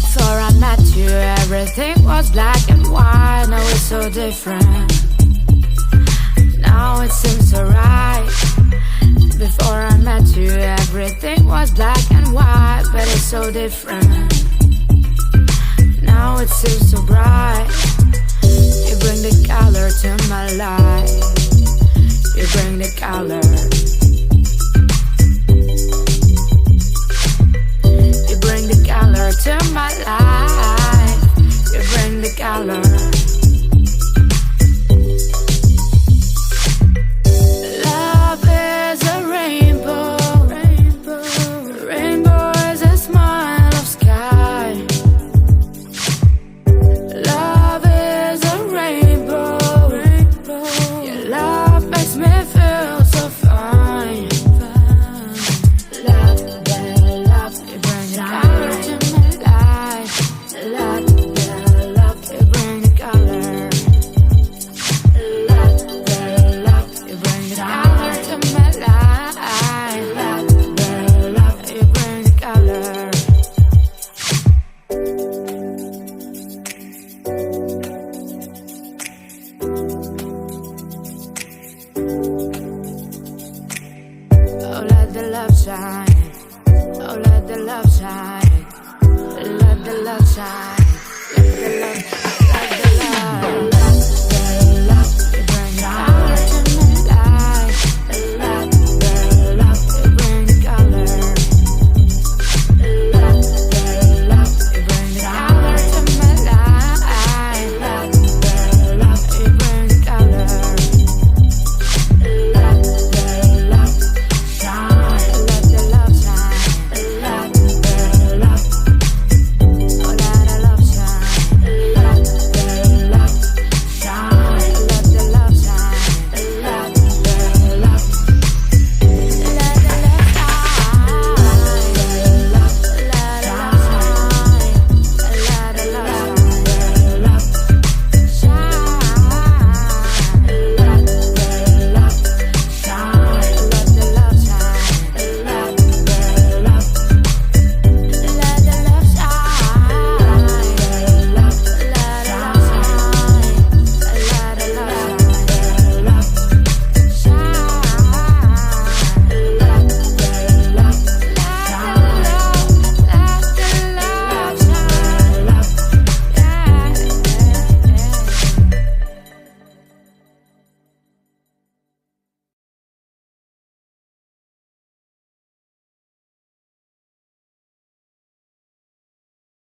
Before I met you, everything was black and white. Now it's so different. Now it seems so right. Before I met you, everything was black and white, but it's so different. Now it seems so bright. You bring the color to my life. You bring the color. You bring the color to my life. You bring the color. Love is a rainbow. Rainbow is a smile of sky. Love is a rainbow. Your love makes me feel so fine. Love, love, you bring the color to my life. Love, love, you bring the color. Love, love, you bring the color to my life. Love, love, you bring the color. Oh, let the love shine. Oh, let the love shine. Let the love shine.